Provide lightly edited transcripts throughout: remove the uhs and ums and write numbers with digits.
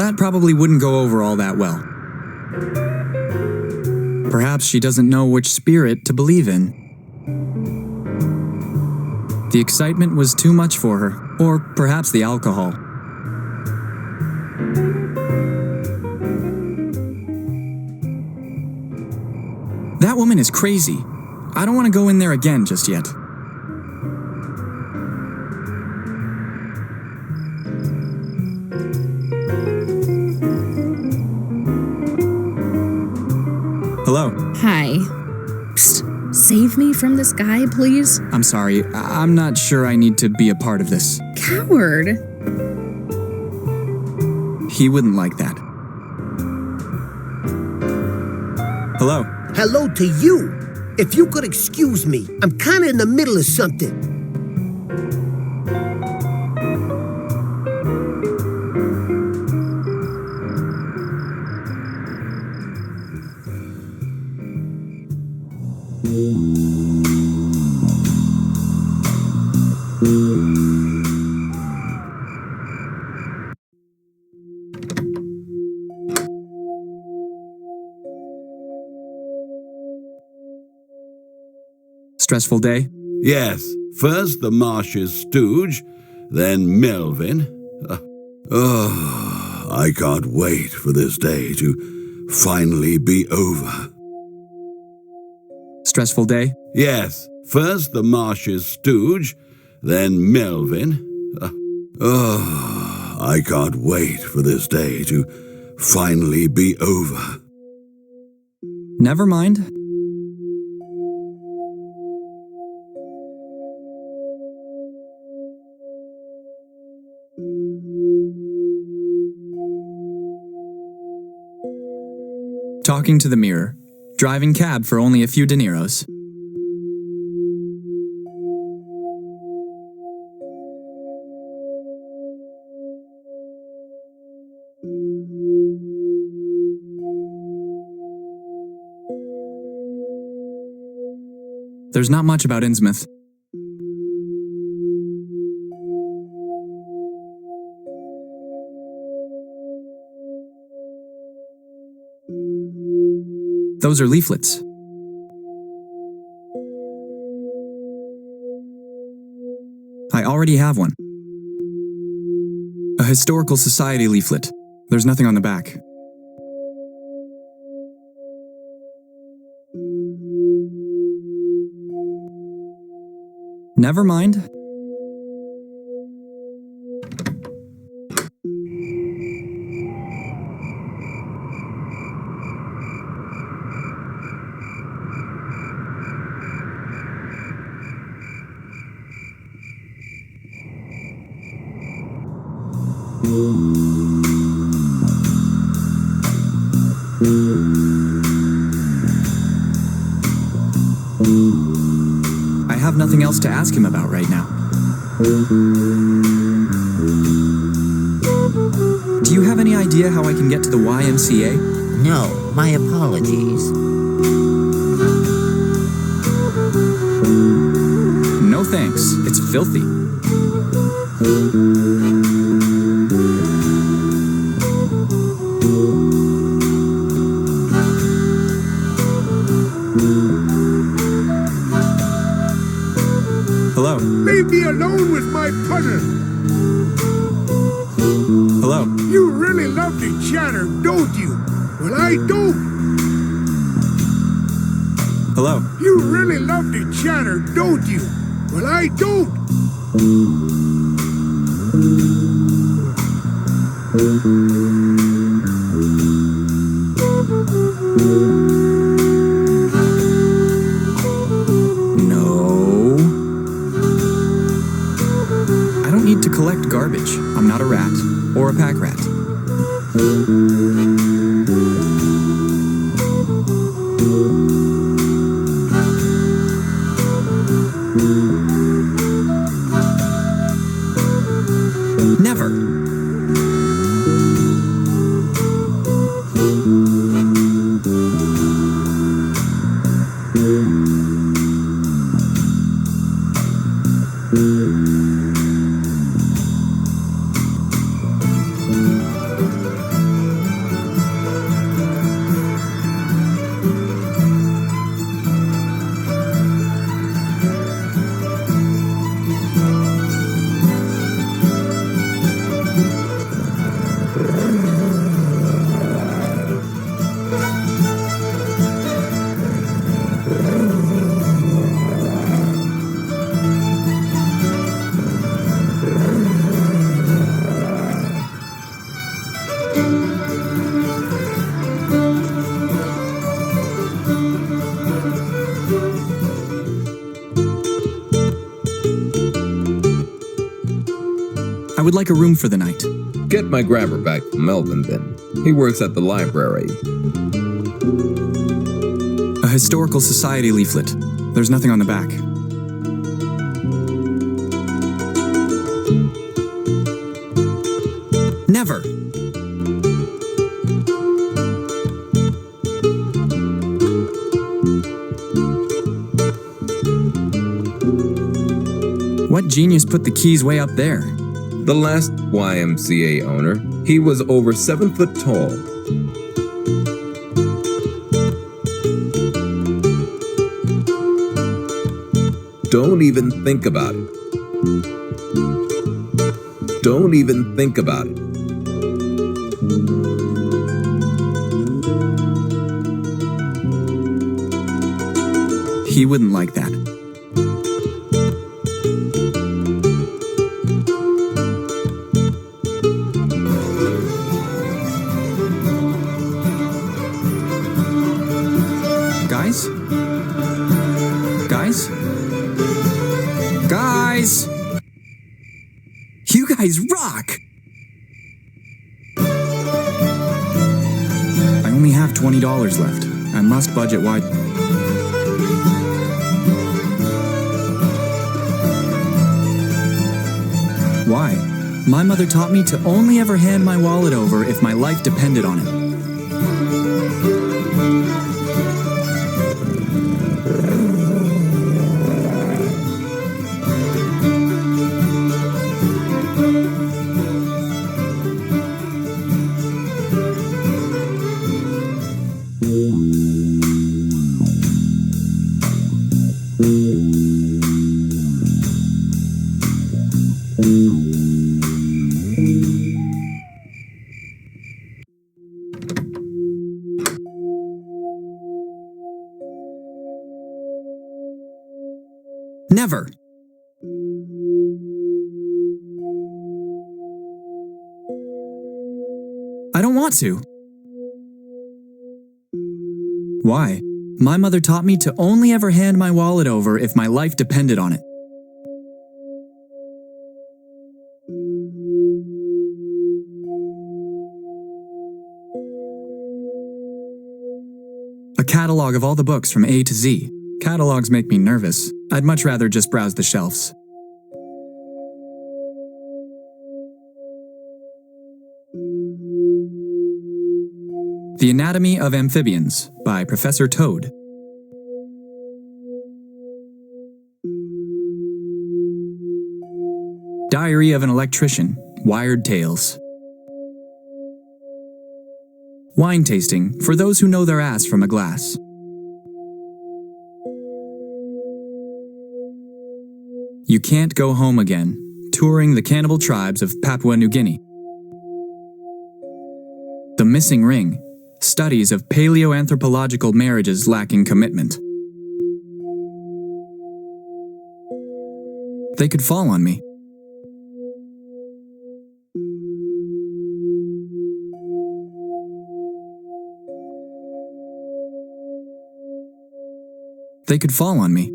That probably wouldn't go over all that well. Perhaps she doesn't know which spirit to believe in. The excitement was too much for her, or perhaps the alcohol. That woman is crazy. I don't want to go in there again just yet. Hello. Hi. Psst. Save me from this guy, please. I'm sorry. I'm not sure I need to be a part of this. Coward. He wouldn't like that. Hello. Hello to you. If you could excuse me, I'm kinda in the middle of something. Stressful day? Yes, first the Marshes stooge, then Melvin. I can't wait for this day to finally be over. Stressful day? Yes, first the Marshes stooge, then Melvin. I can't wait for this day to finally be over. Never mind. Talking to the mirror. Driving cab for only a few dineros. There's not much about Innsmouth. Those are leaflets. I already have one. A historical society leaflet. There's nothing on the back. Never mind. I have nothing else to ask him about right now. Do you have any idea how I can get to the YMCA? No, my apologies. No thanks, it's filthy. Hello. Leave me alone with my putter. Hello. You really love to chatter, don't you? Well, I don't. Hello. You really love to chatter, don't you? Well, I don't. No. I don't need to collect garbage. I'm not a rat or a pack rat. Never. I would like a room for the night. Get my grabber back from Melvin then. He works at the library. A historical society leaflet. There's nothing on the back. Never! What genius put the keys way up there? The last YMCA owner, he was over 7 foot tall. Don't even think about it. Don't even think about it. He wouldn't like that. Guys? Guys? Guys! You guys rock! I only have $20 left. I must budget wide. Why? My mother taught me to only ever hand my wallet over if my life depended on it. Never. I don't want to. Why? My mother taught me to only ever hand my wallet over if my life depended on it. A catalog of all the books from A to Z. Catalogs make me nervous. I'd much rather just browse the shelves. The Anatomy of Amphibians by Professor Toad. Diary of an Electrician, Wired Tales. Wine tasting for those who know their ass from a glass. You Can't Go Home Again, touring the cannibal tribes of Papua New Guinea. The Missing Ring, studies of paleoanthropological marriages lacking commitment. They could fall on me. They could fall on me.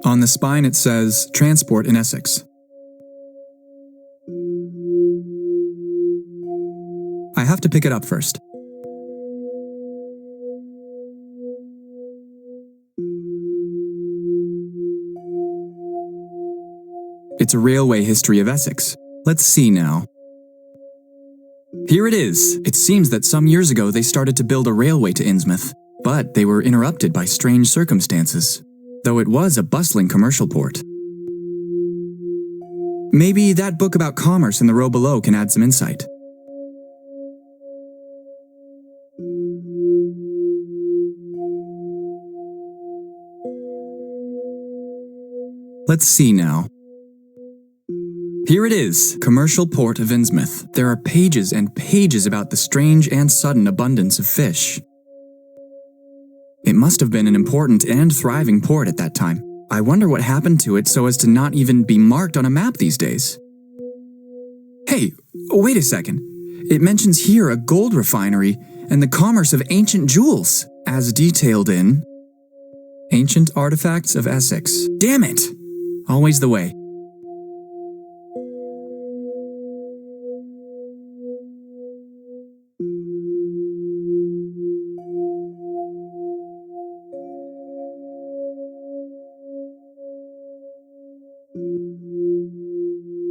On the spine it says, Transport in Essex. I have to pick it up first. It's a railway history of Essex. Let's see now. Here it is. It seems that some years ago they started to build a railway to Innsmouth, but they were interrupted by strange circumstances, though it was a bustling commercial port. Maybe that book about commerce in the row below can add some insight. Let's see now. Here it is, Commercial Port of Innsmouth. There are pages and pages about the strange and sudden abundance of fish. It must have been an important and thriving port at that time. I wonder what happened to it so as to not even be marked on a map these days. Hey, wait a second. It mentions here a gold refinery and the commerce of ancient jewels, as detailed in Ancient Artifacts of Essex. Damn it! Always the way.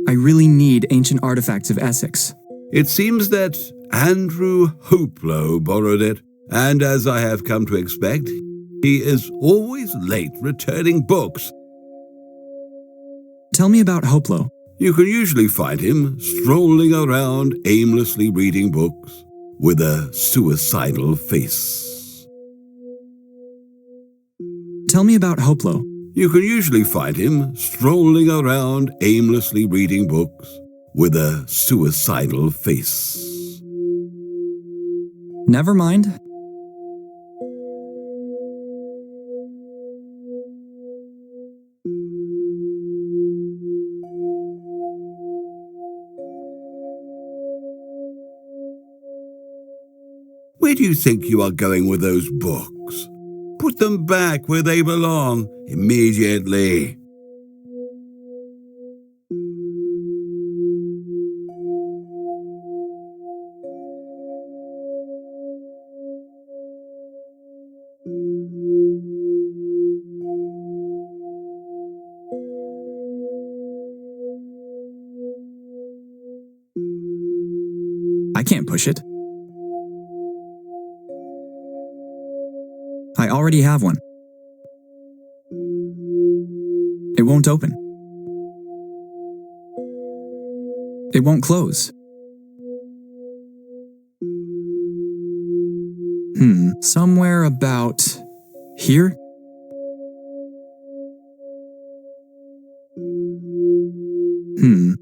I really need Ancient Artifacts of Essex. It seems that Andrew Hoplow borrowed it, and as I have come to expect, he is always late returning books. Tell me about Hoplow. You can usually find him strolling around aimlessly reading books with a suicidal face. Tell me about Hoplow. You can usually find him strolling around aimlessly reading books with a suicidal face. Never mind. Where do you think you are going with those books? Put them back where they belong immediately. I can't push it. I already have one. It won't open. It won't close. Somewhere about here?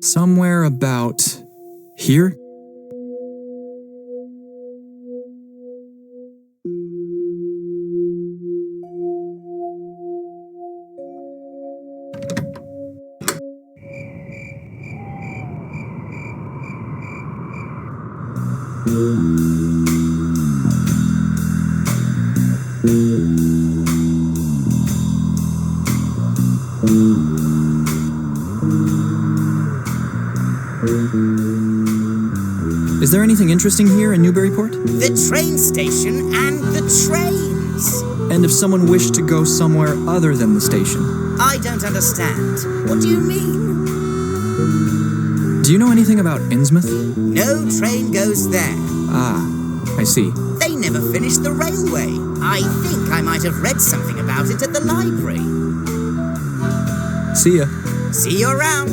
Somewhere about here? Is there anything interesting here in Newburyport? The train station and the trains. And if someone wished to go somewhere other than the station? I don't understand. What do you mean? Do you know anything about Innsmouth? No train goes there. Ah, I see. They never finished the railway. I think I might have read something about it at the library. See ya. See you around.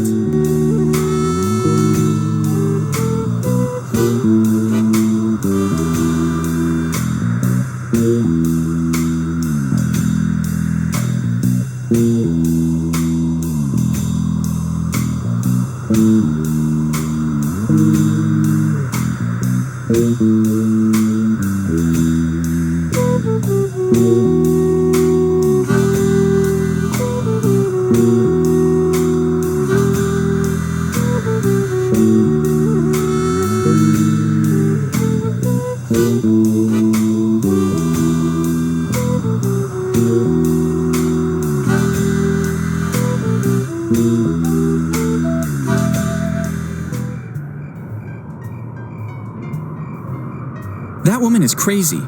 That woman is crazy.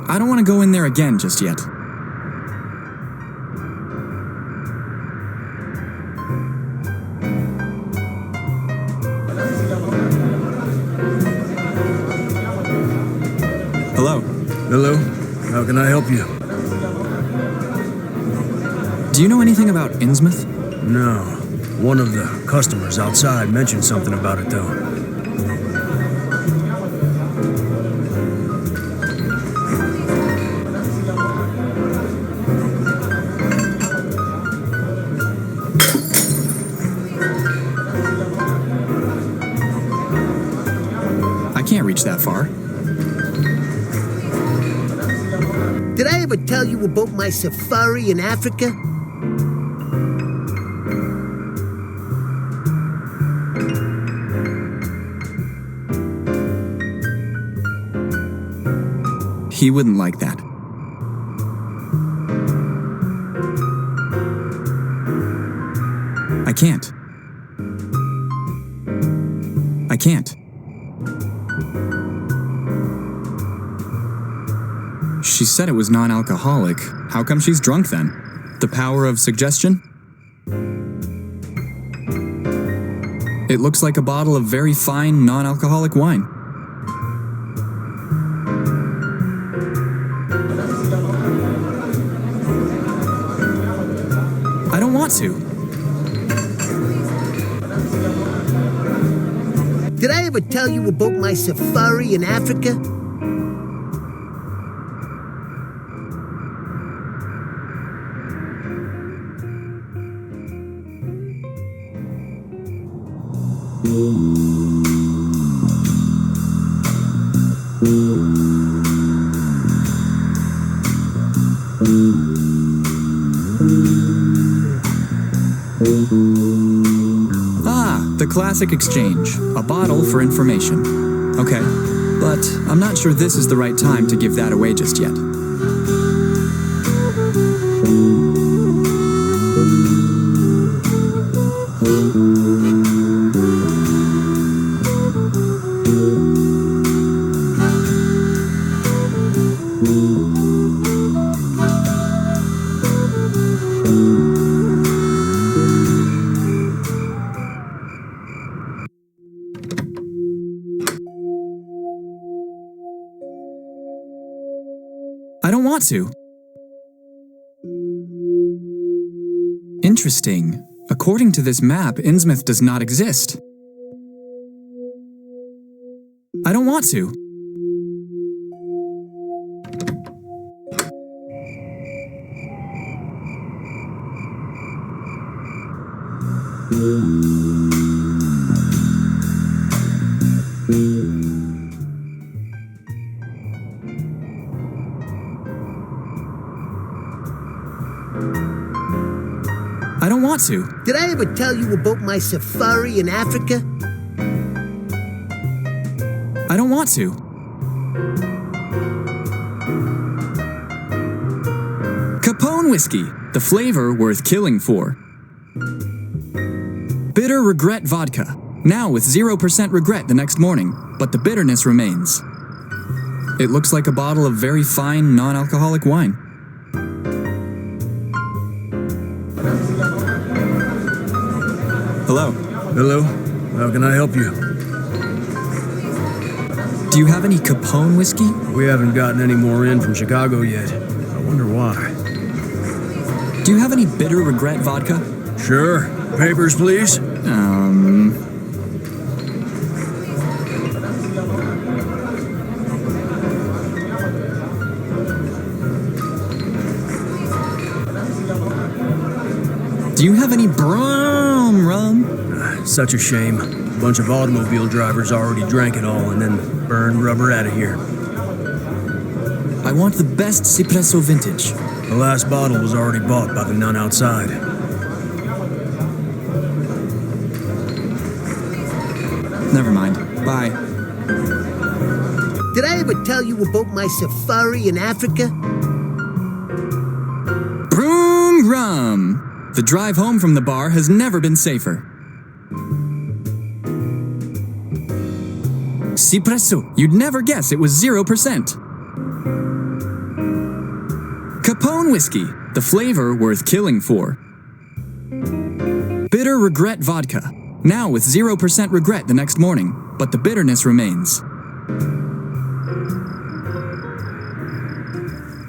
I don't want to go in there again just yet. Hello. Hello? How can I help you? Do you know anything about Innsmouth? No. One of the customers outside mentioned something about it, though. I can't reach that far. Did I ever tell you about my safari in Africa? He wouldn't like that. I can't. I can't. She said it was non-alcoholic. How come she's drunk then? The power of suggestion? It looks like a bottle of very fine non-alcoholic wine. I don't want to. Did I ever tell you about my safari in Africa? The classic exchange. A bottle for information. Okay, but I'm not sure this is the right time to give that away just yet. I don't want to. Interesting. According to this map, Innsmouth does not exist. I don't want to. I don't want to. Did I ever tell you about my safari in Africa? I don't want to. Capone whiskey, the flavor worth killing for. Bitter regret vodka, now with 0% regret the next morning, but the bitterness remains. It looks like a bottle of very fine non-alcoholic wine. Hello. Hello? How can I help you? Do you have any Capone whiskey? We haven't gotten any more in from Chicago yet. I wonder why. Do you have any bitter regret vodka? Sure. Papers, please. Do you have any Brom rum? Such a shame. A bunch of automobile drivers already drank it all and then burned rubber out of here. I want the best Cipresso vintage. The last bottle was already bought by the nun outside. Never mind. Bye. Did I ever tell you about my safari in Africa? Broom rum! The drive home from the bar has never been safer. Cipresso, you'd never guess it was 0%. Capone whiskey, the flavor worth killing for. Bitter regret vodka, now with 0% regret the next morning, but the bitterness remains.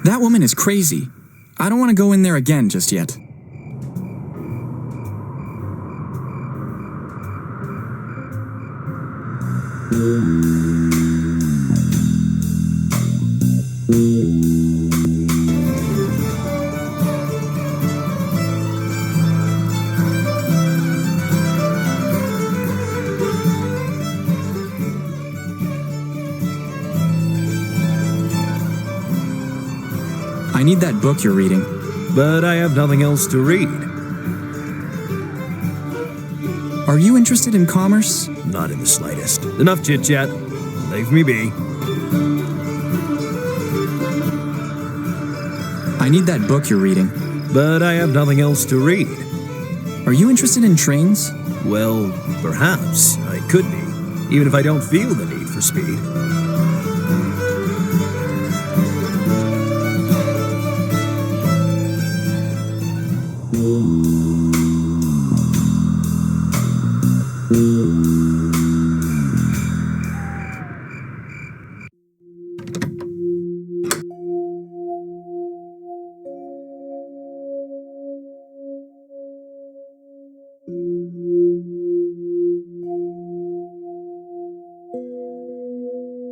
That woman is crazy. I don't want to go in there again just yet. I need that book you're reading. But I have nothing else to read. Are you interested in commerce? Not in the slightest. Enough chit-chat. Leave me be. I need that book you're reading. But I have nothing else to read. Are you interested in trains? Well, perhaps I could be, even if I don't feel the need for speed.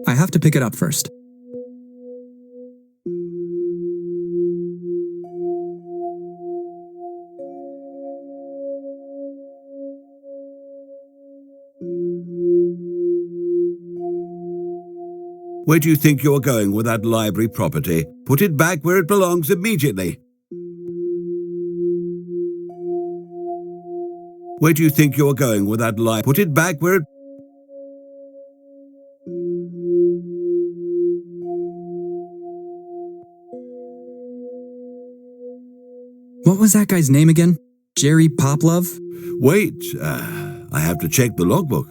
I have to pick it up first. Where do you think you're going with that library property? Put it back where it belongs immediately. Where do you think you're going with that library? Put it back where it... What was that guy's name again? Jerry Poplove? Wait, I have to check the logbook.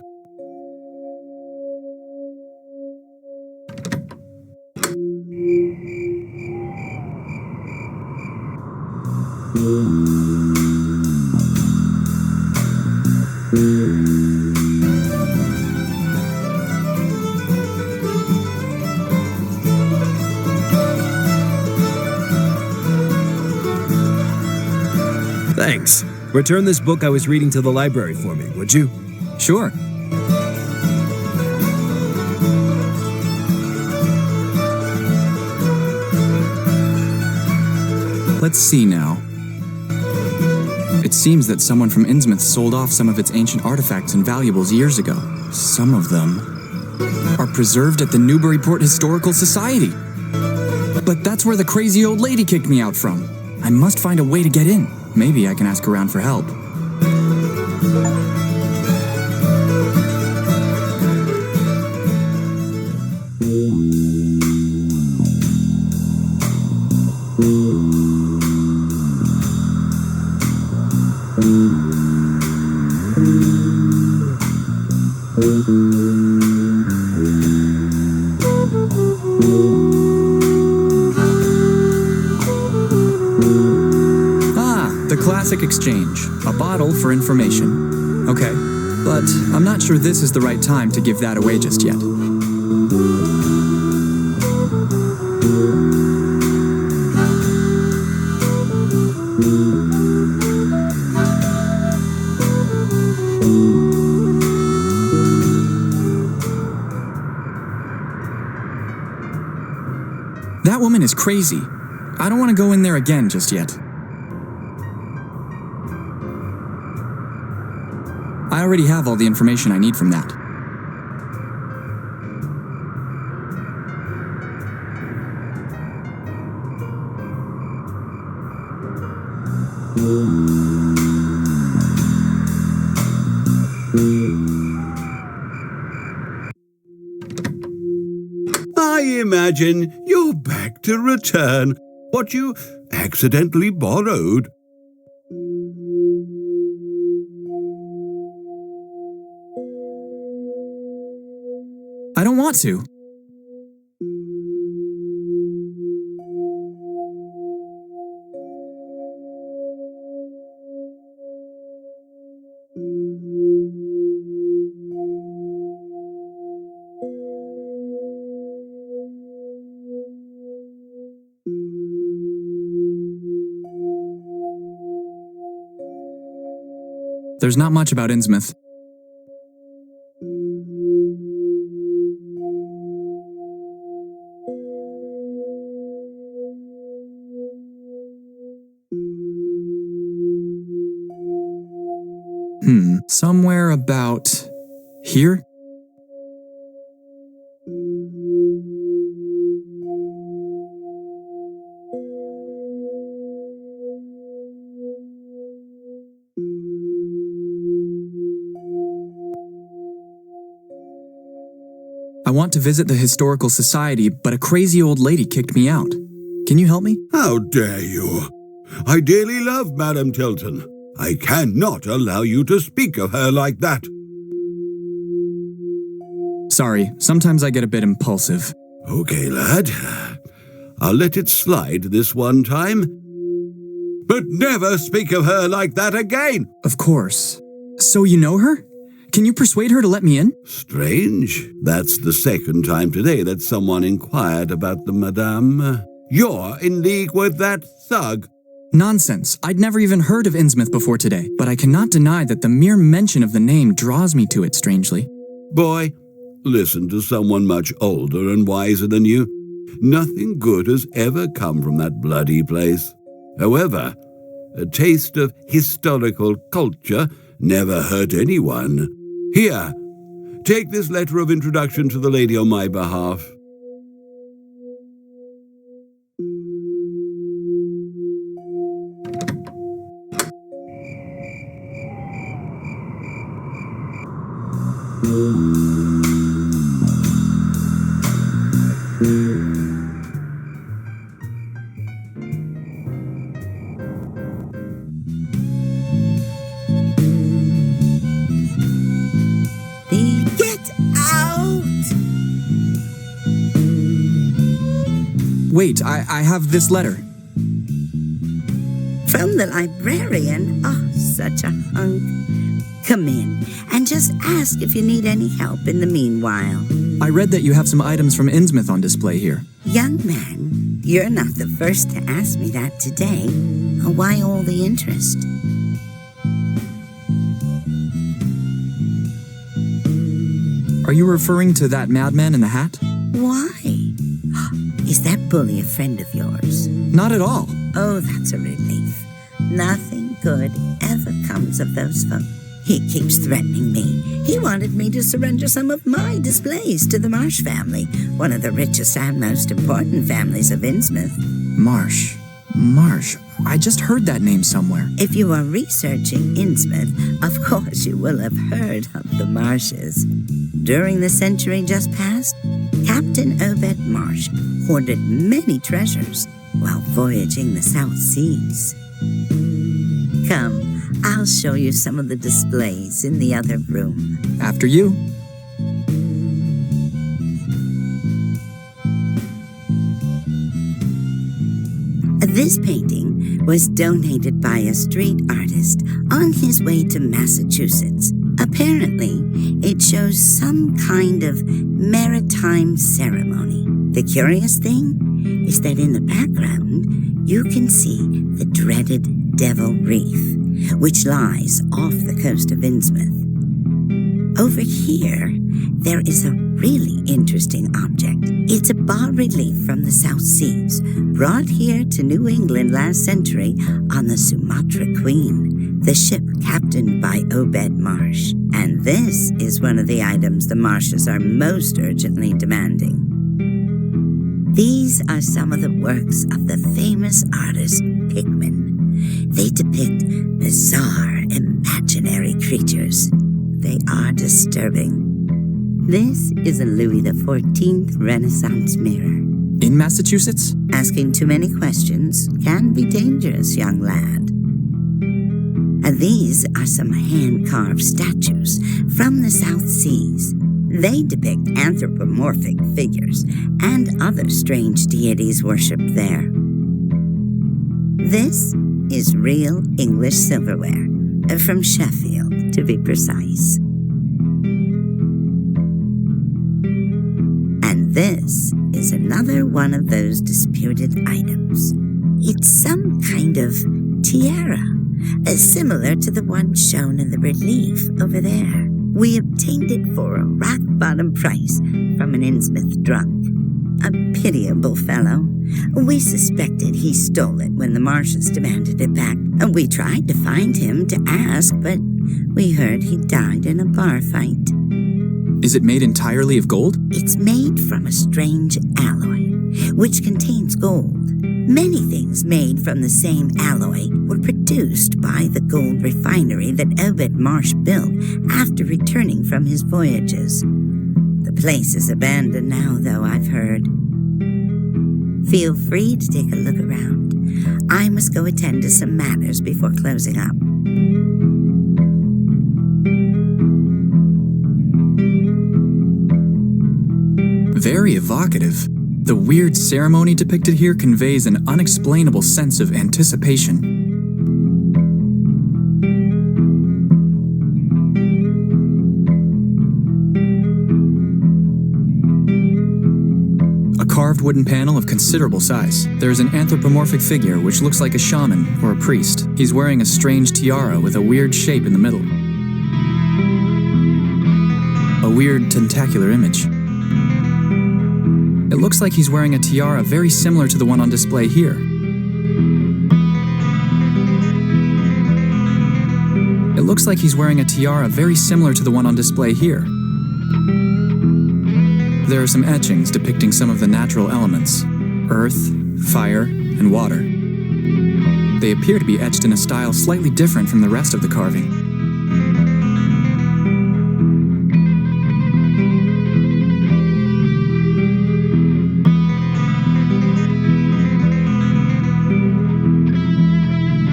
Thanks. Return this book I was reading to the library for me, would you? Sure. Let's see now. It seems that someone from Innsmouth sold off some of its ancient artifacts and valuables years ago. Some of them are preserved at the Newburyport Historical Society. But that's where the crazy old lady kicked me out from. I must find a way to get in. Maybe I can ask around for help. The classic exchange. A bottle for information. Okay, but I'm not sure this is the right time to give that away just yet. That woman is crazy. I don't want to go in there again just yet. I already have all the information I need from that. I imagine you're back to return what you accidentally borrowed. I don't want to. There's not much about Innsmouth. Somewhere about here? I want to visit the Historical Society, but a crazy old lady kicked me out. Can you help me? How dare you? I dearly love Madame Tilton. I cannot allow you to speak of her like that. Sorry, sometimes I get a bit impulsive. Okay, lad. I'll let it slide this one time. But never speak of her like that again! Of course. So you know her? Can you persuade her to let me in? Strange. That's the second time today that someone inquired about the madame. You're in league with that thug. Nonsense. I'd never even heard of Innsmouth before today, but I cannot deny that the mere mention of the name draws me to it strangely. Boy, listen to someone much older and wiser than you. Nothing good has ever come from that bloody place. However, a taste of historical culture never hurt anyone. Here, take this letter of introduction to the lady on my behalf. Get out! Wait, I have this letter. From the librarian? Oh, such a hunk. Come in and just ask if you need any help in the meanwhile. I read that you have some items from Innsmouth on display here. Young man, you're not the first to ask me that today. Why all the interest? Are you referring to that madman in the hat? Why? Is that bully a friend of yours? Not at all. Oh, that's a relief. Nothing good ever comes of those folk. He keeps threatening me. He wanted me to surrender some of my displays to the Marsh family, one of the richest and most important families of Innsmouth. Marsh. I just heard that name somewhere. If you are researching Innsmouth, of course you will have heard of the Marshes. During the century just past, Captain Obed Marsh hoarded many treasures while voyaging the South Seas. Come, I'll show you some of the displays in the other room. After you. This painting was donated by a street artist on his way to Massachusetts. Apparently, it shows some kind of maritime ceremony. The curious thing is that in the background, you can see the dreaded Devil Reef, which lies off the coast of Innsmouth. Over here, there is a really interesting object. It's a bas-relief from the South Seas, brought here to New England last century on the Sumatra Queen, the ship captained by Obed Marsh. And this is one of the items the Marshes are most urgently demanding. These are some of the works of the famous artist Pickman. They depict bizarre, imaginary creatures. They are disturbing. This is a Louis XIV Renaissance mirror. In Massachusetts? Asking too many questions can be dangerous, young lad. And these are some hand-carved statues from the South Seas. They depict anthropomorphic figures and other strange deities worshipped there. This is real English silverware, from Sheffield, to be precise. And this is another one of those disputed items. It's some kind of tiara, similar to the one shown in the relief over there. We obtained it for a rock-bottom price from an Innsmouth drunk. A pitiable fellow. We suspected he stole it when the Marshes demanded it back. We tried to find him to ask, but we heard he died in a bar fight. Is it made entirely of gold? It's made from a strange alloy, which contains gold. Many things made from the same alloy were produced by the gold refinery that Obed Marsh built after returning from his voyages. The place is abandoned now, though, I've heard. Feel free to take a look around. I must go attend to some matters before closing up. Very evocative. The weird ceremony depicted here conveys an unexplainable sense of anticipation. A carved wooden panel of considerable size. There is an anthropomorphic figure which looks like a shaman or a priest. He's wearing a strange tiara with a weird shape in the middle. A weird tentacular image. It looks like he's wearing a tiara very similar to the one on display here. It looks like he's wearing a tiara very similar to the one on display here. There are some etchings depicting some of the natural elements: earth, fire, and water. They appear to be etched in a style slightly different from the rest of the carving.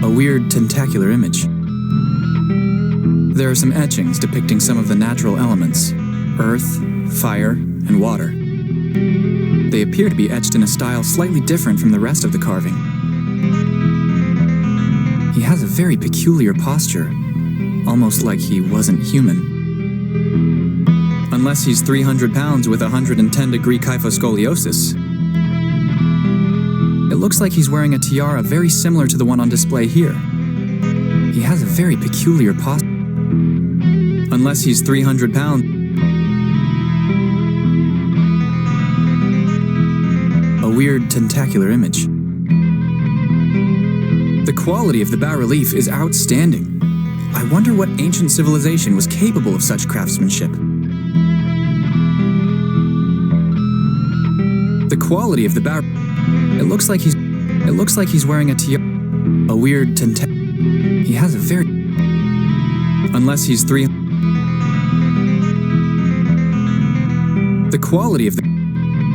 A weird tentacular image. There are some etchings depicting some of the natural elements: earth, fire, and water. They appear to be etched in a style slightly different from the rest of the carving. He has a very peculiar posture, almost like he wasn't human. Unless he's 300 pounds with 110-degree kyphoscoliosis. It looks like he's wearing a tiara very similar to the one on display here. He has a very peculiar posture. Unless he's 300 pounds. A weird tentacular image. The quality of the bas-relief is outstanding. I wonder what ancient civilization was capable of such craftsmanship. The quality of the It looks like he's wearing a tiara. A weird He has a very. Unless he's 3. The quality of the.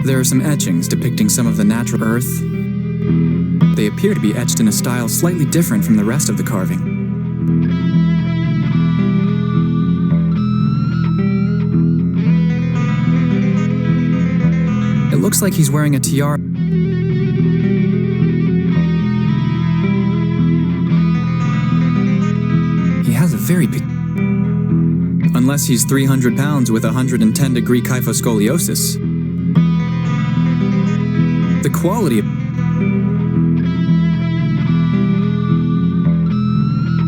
There are some etchings depicting some of the natural earth. They appear to be etched in a style slightly different from the rest of the carving. It looks like he's wearing a tiara. He has a very big. Unless he's 300 pounds with 110-degree kyphoscoliosis. The quality of.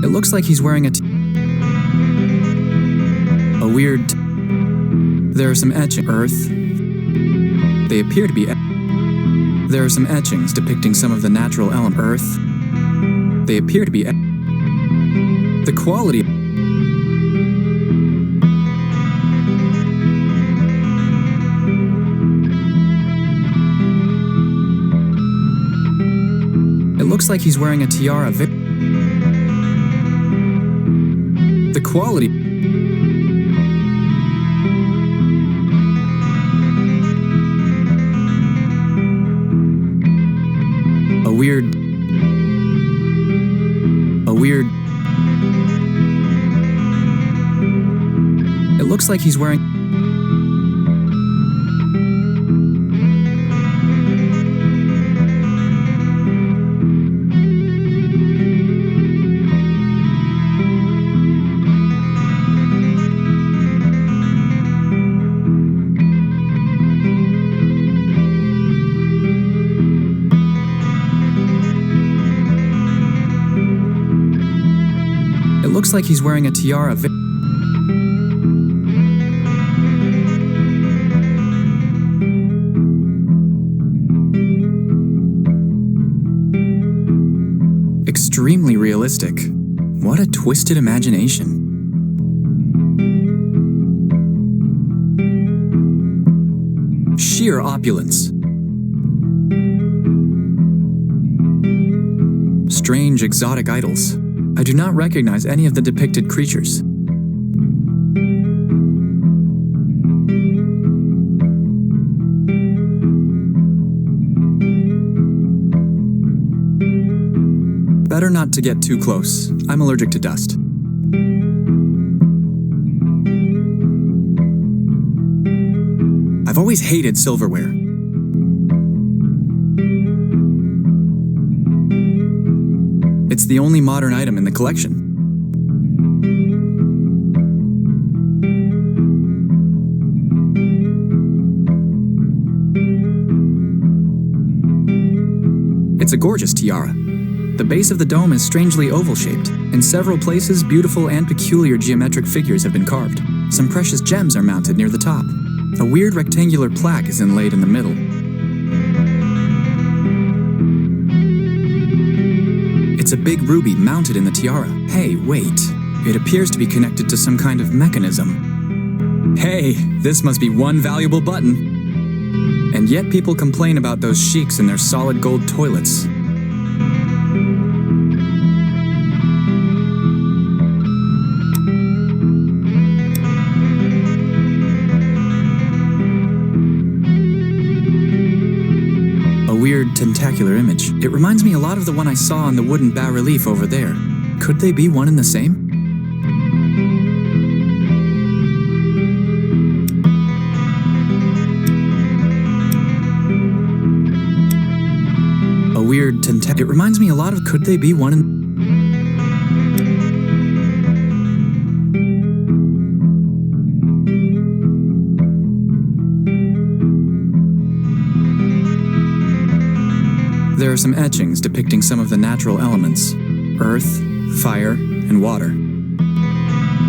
It looks like he's wearing a weird. There are some etchings. Earth. They appear to be. There are some etchings depicting some of the natural element. Earth. They appear to be. The quality. It looks like he's wearing a tiara. The quality. A weird. It looks like he's wearing. It looks like he's wearing a tiara. Extremely realistic. What a twisted imagination. Sheer opulence. Strange exotic idols. I do not recognize any of the depicted creatures. Better not to get too close. I'm allergic to dust. I've always hated silverware. It's the only modern item in the collection. It's a gorgeous tiara. The base of the dome is strangely oval-shaped. In several places, beautiful and peculiar geometric figures have been carved. Some precious gems are mounted near the top. A weird rectangular plaque is inlaid in the middle. It's a big ruby mounted in the tiara. Hey, wait. It appears to be connected to some kind of mechanism. Hey, this must be one valuable button. And yet people complain about those sheiks and their solid gold toilets. A weird tentacular image. It reminds me a lot of the one I saw on the wooden bas-relief over there. Could they be one and the same? Weird tentacle. It reminds me a lot of. Could they be one and. There are some etchings depicting some of the natural elements: earth, fire, and water.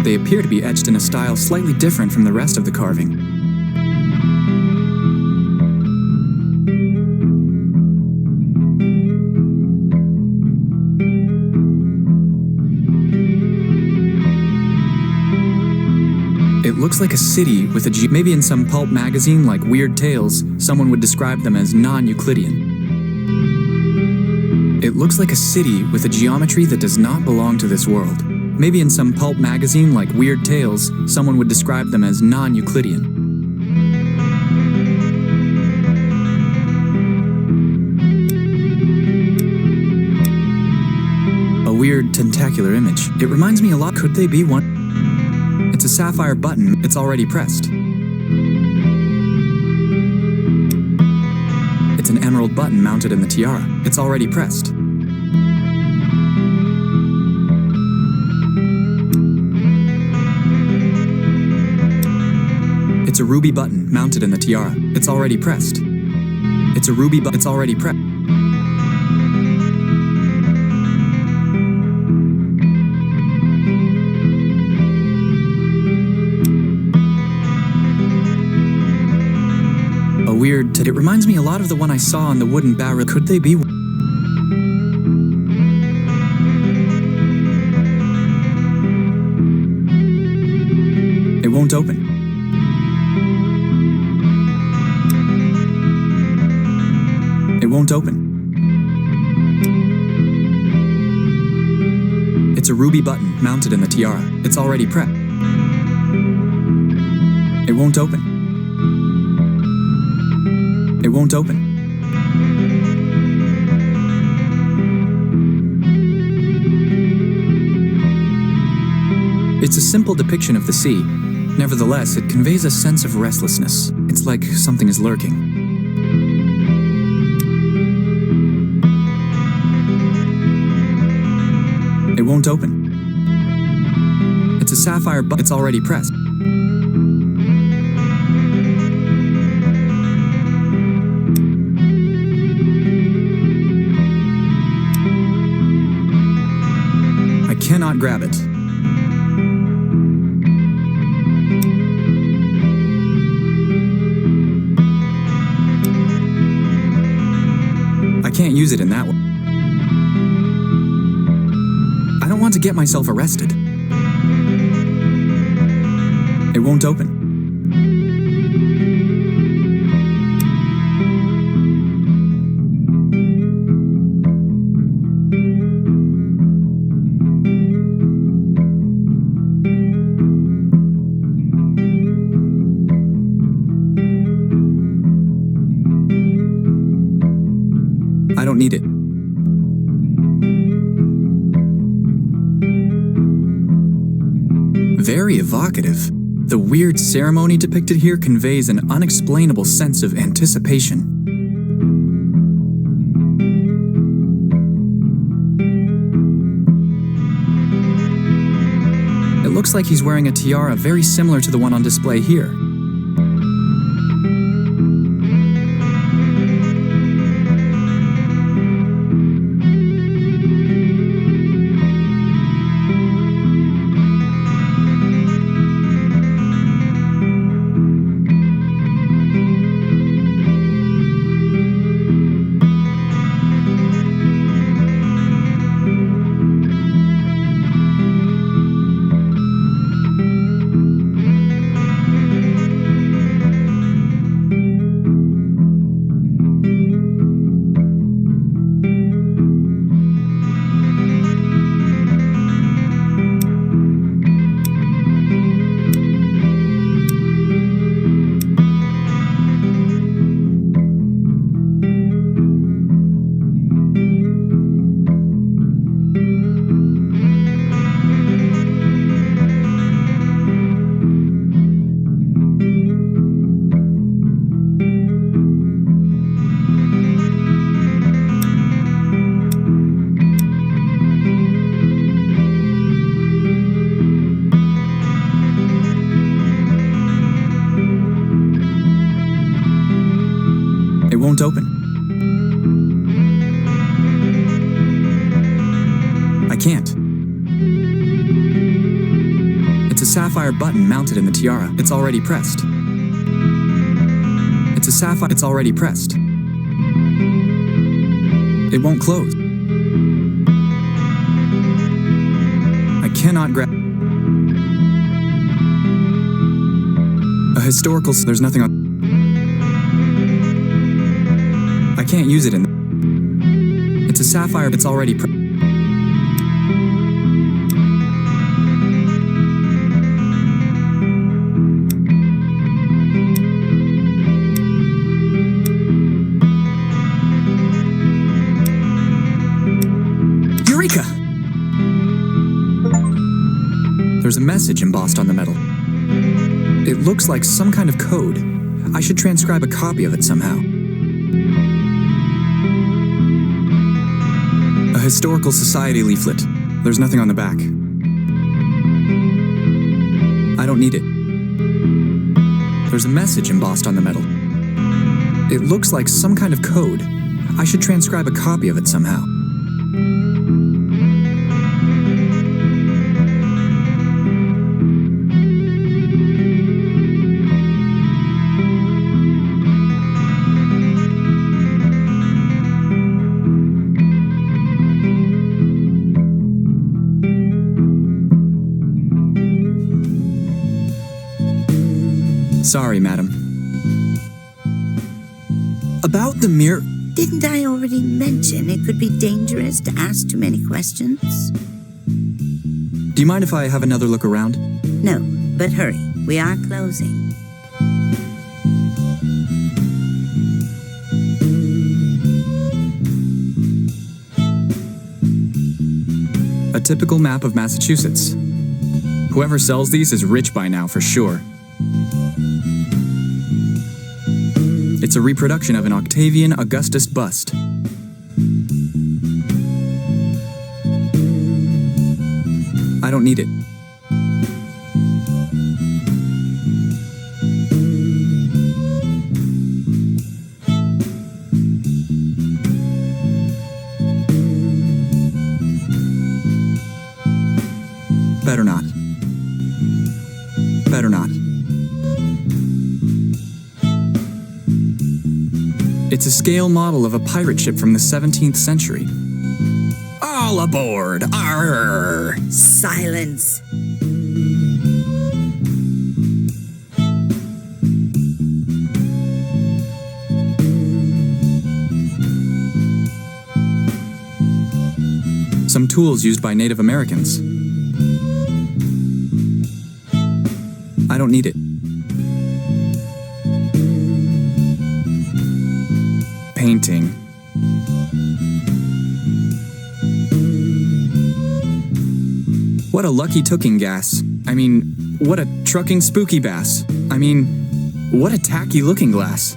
They appear to be etched in a style slightly different from the rest of the carving. It looks like a city with a maybe in some pulp magazine like Weird Tales, someone would describe them as non-Euclidean. It looks like a city with a geometry that does not belong to this world. Maybe in some pulp magazine like Weird Tales, someone would describe them as non-Euclidean. A weird tentacular image. It reminds me a lot. Could they be one? It's a sapphire button. It's already pressed. It's an emerald button mounted in the tiara. It's already pressed. It's a ruby button mounted in the tiara. It's already pressed. It's a ruby button. It's already pressed. Weird. It reminds me a lot of the one I saw on the wooden barrel. Could they be? It won't open. It won't open. It's a ruby button mounted in the tiara. It's already pressed. It won't open. It won't open. It's a simple depiction of the sea. Nevertheless, it conveys a sense of restlessness. It's like something is lurking. It won't open. It's a sapphire button. It's already pressed. Cannot grab it. I can't use it in that way. I don't want to get myself arrested. It won't open. I don't need it. very evocative. The weird ceremony depicted here conveys an unexplainable sense of anticipation. It looks like he's wearing a tiara very similar to the one on display here. Won't open. I can't. It's a sapphire button mounted in the tiara. It's already pressed. It's a sapphire. It's already pressed. It won't close. I cannot grab. A historical. There's nothing on. I can't use it in. It's a sapphire. It's already. Eureka! There's a message embossed on the metal. It looks like some kind of code. I should transcribe a copy of it somehow. A historical society leaflet. There's nothing on the back. I don't need it. There's a message embossed on the metal. It looks like some kind of code. I should transcribe a copy of it somehow. Sorry, madam. About the mirror... Didn't I already mention it could be dangerous to ask too many questions? Do you mind if I have another look around? No, but hurry. We are closing. A typical map of Massachusetts. Whoever sells these is rich by now, for sure. It's a reproduction of an Octavian Augustus bust. I don't need it. Better not. Better not. It's a scale model of a pirate ship from the 17th century. All aboard! Arr! Silence! Some tools used by Native Americans. I don't need it. Painting. What a lucky tooking gas. I mean, What a trucking spooky bass. I mean, what a tacky looking glass.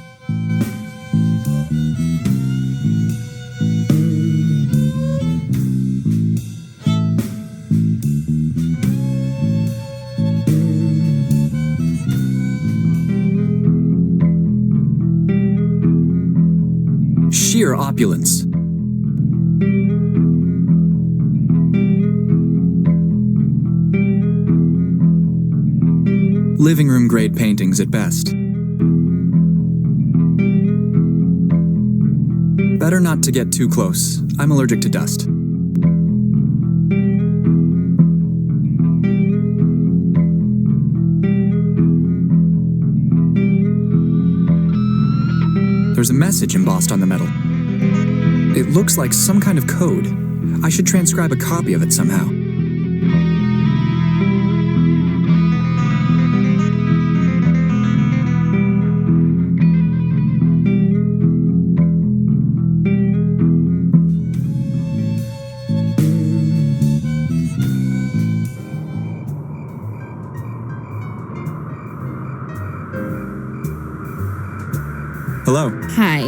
Sheer opulence. Living room grade paintings at best. Better not to get too close. I'm allergic to dust. There's a message embossed on the metal. It looks like some kind of code. I should transcribe a copy of it somehow. Hello. Hi.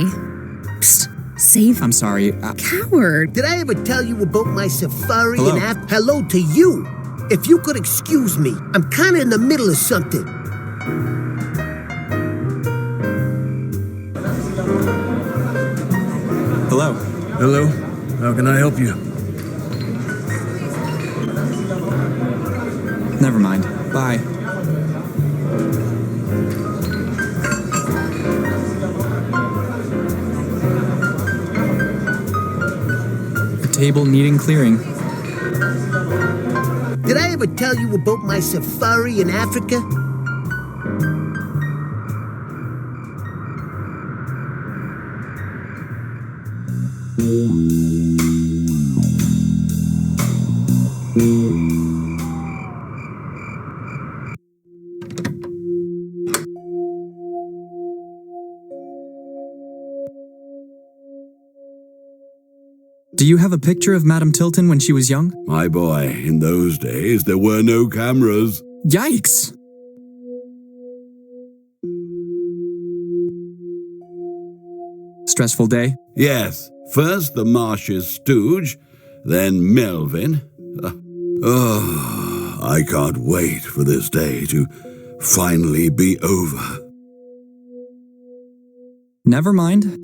Psst. Save. I'm sorry. Coward. Did I ever tell you about my safari Hello? Hello to you. If you could excuse me, I'm kind of in the middle of something. Hello. Hello? How can I help you? Never mind. Bye. A table needing clearing. Did I ever tell you about my safari in Africa? Do you have a picture of Madame Tilton when she was young? My boy, in those days there were no cameras. Yikes! Stressful day? Yes, first the Marshes stooge, then Melvin. I can't wait for this day to finally be over. Never mind.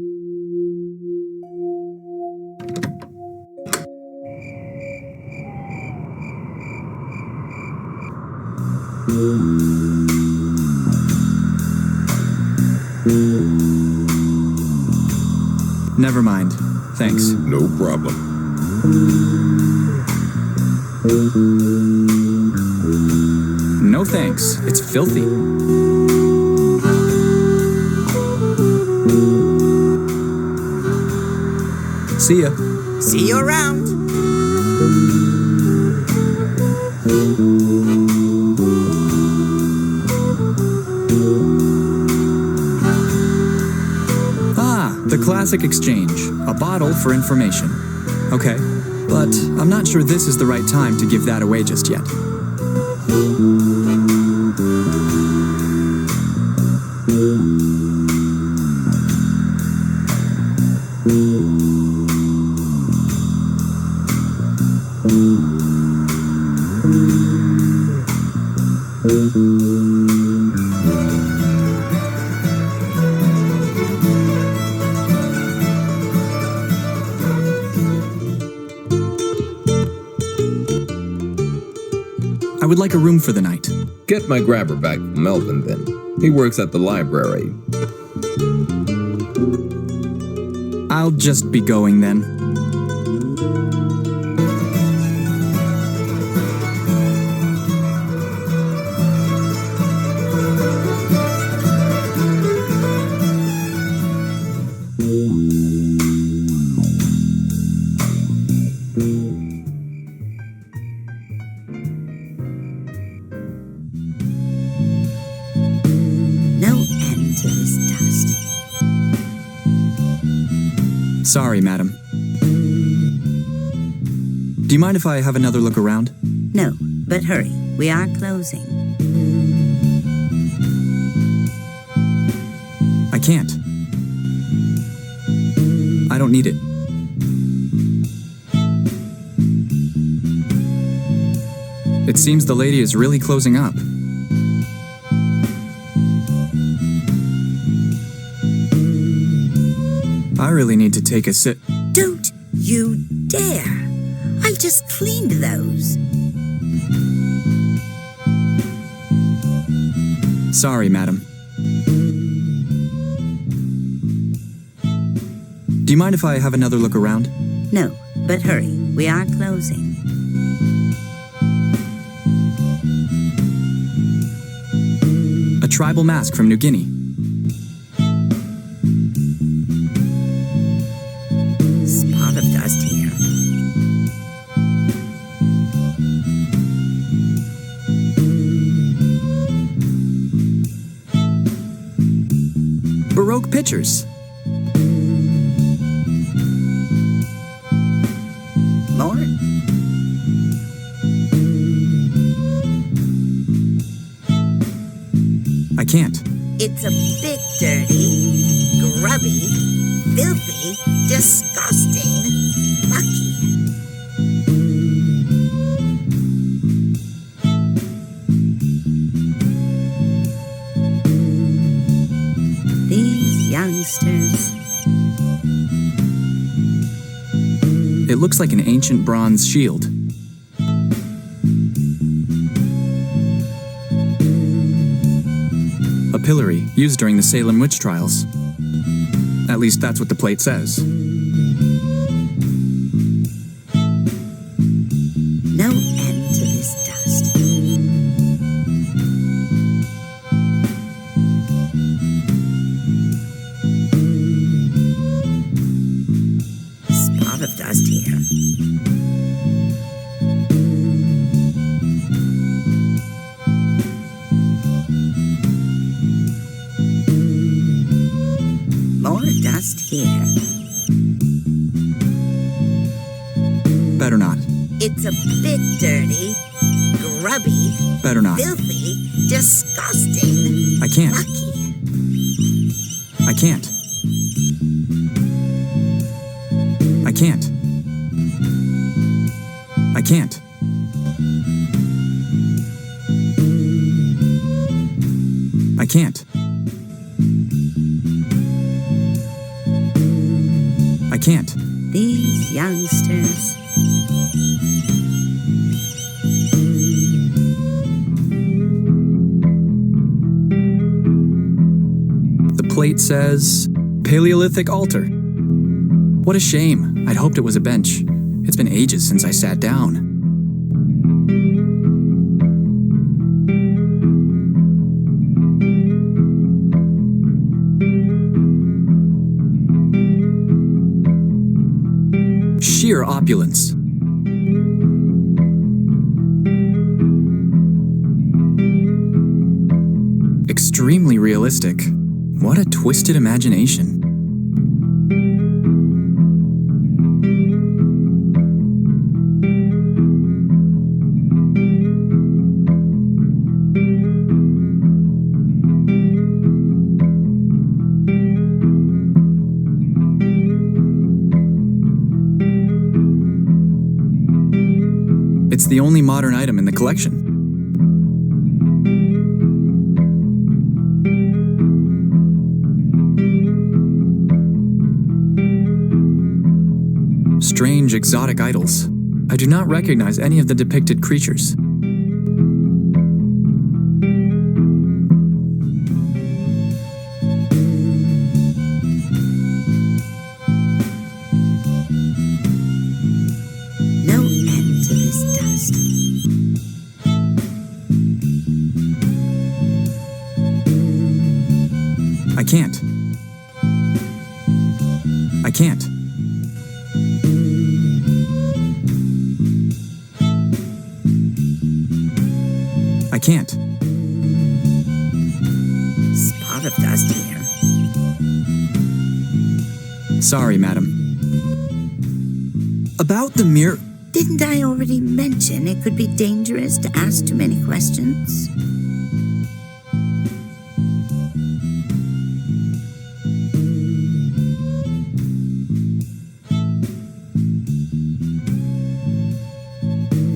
Never mind. Thanks. No problem. No thanks. It's filthy. See ya. See you around. The classic exchange. A bottle for information. Okay, but I'm not sure this is the right time to give that away just yet. I would like a room for the night. Get my grabber back from Melvin then. He works at the library. I'll just be going then. Sorry, madam. Do you mind if I have another look around? No, but hurry. We are closing. can't. I don't need it. It seems the lady is really closing up. I really need to take a sip. Don't you dare! I just cleaned those. Sorry, madam. Do you mind if I have another look around? No, but hurry. We are closing. A tribal mask from New Guinea. Spot of dust here. Baroque pictures. More? I can't. It's a bit dirty, grubby, filthy, disgusting, mucky. These youngsters. It looks like an ancient bronze shield. A pillory used during the Salem witch trials. At least that's what the plate says. No end to this dust. Spot of dust here. More dust here. Better not. It's a bit dirty, grubby, Better not. filthy, disgusting, I can't. mucky. I can't. I can't. I can't. I can't. I can't. These youngsters. The plate says Paleolithic altar. What a shame. I'd hoped it was a bench. It's been ages since I sat down. Sheer opulence. Extremely realistic. What a twisted imagination. It's the only modern item in the collection. Strange, exotic idols. I do not recognize any of the depicted creatures. No end to this dust. I can't. I can't. I can't. Spot of dust here. Sorry, madam. About the mirror. Didn't I already mention it could be dangerous to ask too many questions?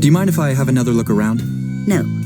Do you mind if I have another look around? No,